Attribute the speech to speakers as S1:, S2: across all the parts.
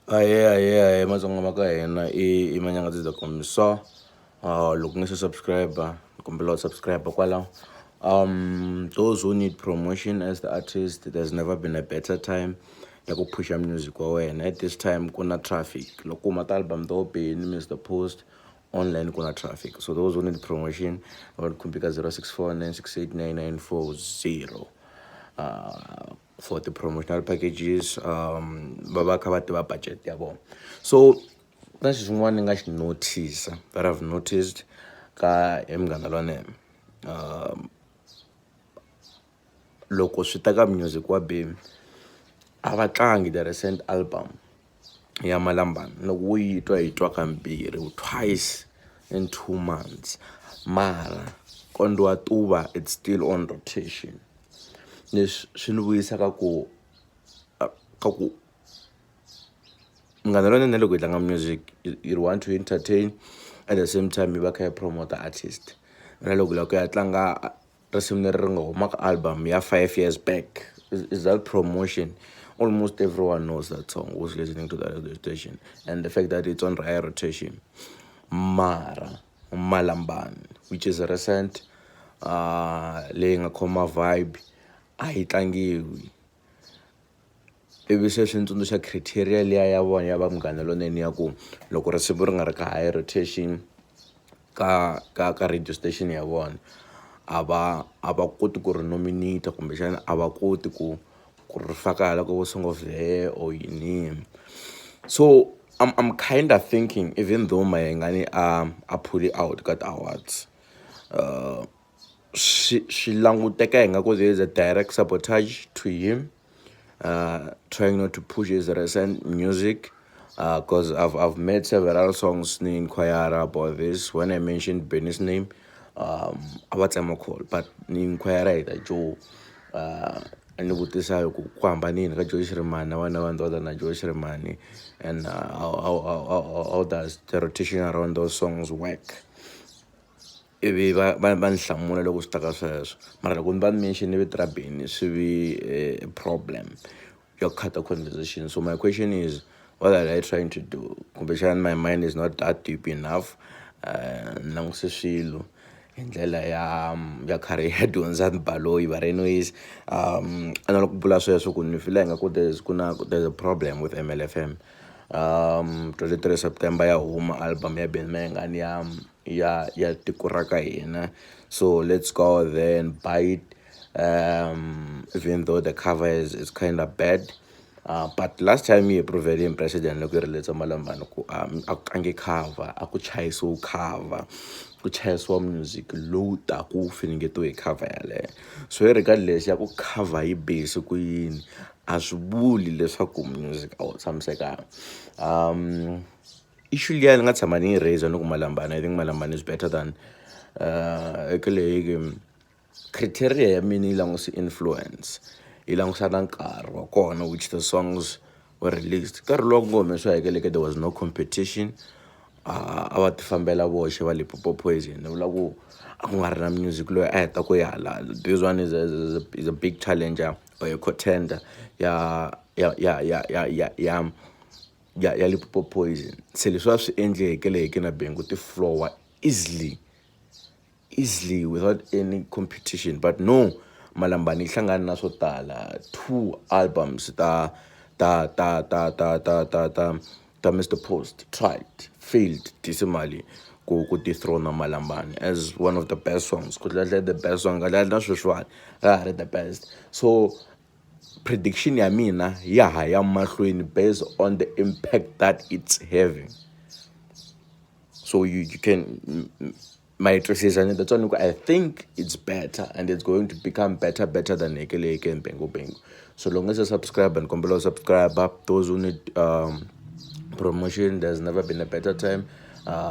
S1: Matsonga ma ka hina i manyangadzisa.com. So loko nga se subscriber kumbe subscribe kwalaho. Those who need promotion as the artist, there's never been a better time ya ku pusha music wa wena. At this time kuna traffic. Loko ma album to bini miss the post online kuna traffic. So those who need promotion or kumbika 0649689940 for the promotional packages baba kha va tiva budget ya vona. So that's one thing I should notice that I've noticed ka Munghana Lonene. Loko swi ta ka music wa bim a va tlangi the recent album ya Malambani. Loko wo yi twa kambirhi twice in 2 months, mara kondo wa tuva it's still on rotation. Leswi swi ni vuyisa ka ku Munghana Lonene loko yi tlanga music you want to entertain at the same time yi va kha yi promote the artist. Na loko ya tlanga risimu leri nga humaka album ya 5 years back is that promotion. Almost everyone knows that song who's listening to that rotation, and the fact that it's on high rotation. Mara Malambani, which is a recent laying a coma vibe, a yi tlangiwi. Ivi se swi ntsundzuxa criteria liya ya vona ya va Munghana Lonene ya ku loko risimu ri nga ri ka high rotation ka radio station ya vona a va koti ku ri nominate kumbexana a va koti ku ri faka hala ko Song of the Year or yini. So I'm kind of thinking, even though Mayengani I pull it out got awards, she languteka ingaku there is a direct sabotage to him, trying not to push his recent music, because I've made several songs ni inquire about this. When I mentioned Benny's name, what's I'm call, but ni inquire that Joe and vutisa ku hambanini ka Joe Shirimani na vana vanhu na Joe Shirimani, and how does the rotation around those songs work. Ivi va nhlamula loko swi ta ka sweswo, mara loko ni va mention vito ra Benny swi vi a problem yo cut the conversation. So my question is, what are I trying to do? Kumbexana my mind is not that deep enough languse swilo hi ndlela ya khari ya dyondza baloyi. But anyways, ana loko bula sweswo ku ni feel ingaku there's a problem with MLFM. 23 September ya huma album ya Ben Mayengani ya Tiko raka hina. So let's go there and buy it, even though the cover is kind of bad. But last time he proved him president loko relates Malambani ku akange cover aku chayisiwa cover ku chayisiwa music low ta ku finingetiwe hi cover yale. So regardless ya ku cover yi base ku yini a swi vuli leswaku music a wu tshamisekanga. Issue liya ni nga tshama ni yi raise ni ku Malambani, I think Malambani is better than Hekeleheke. Criteria ya mina yi languse influence, yi langusa na nkarhi wa kona which the songs were released. Nkarhi lowu ku nga humesiwa Hekeleheke there was no competition, a va ti fambela voxe va Limpopo Poison. Ni vula ku a ku nga ri na music loyi a heta ku yi hala. This one is a big challenger or a contender ya Limpopo Poison. Se leswi swi endle Hekeleheke na Bengu ti floor easily without any competition. But no, Malambani hlangana na swo tala, 2 albums ta Mr. Post tried, failed dismally ku dethrone Malambani as one of the best songs. Could let the best song, the best. So prediction ya mina ya haya mahlweni based on the impact that it's having. So you can my decision, that's only I think it's better, and it's going to become better than Hekeleheke and Bengu. So long as you subscribe and below subscribe up, those who need promotion, there's never been a better time.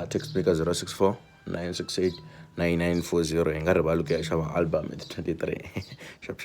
S1: Text me 064 968 9940. Ngari baluke shaba album at 23. Shop.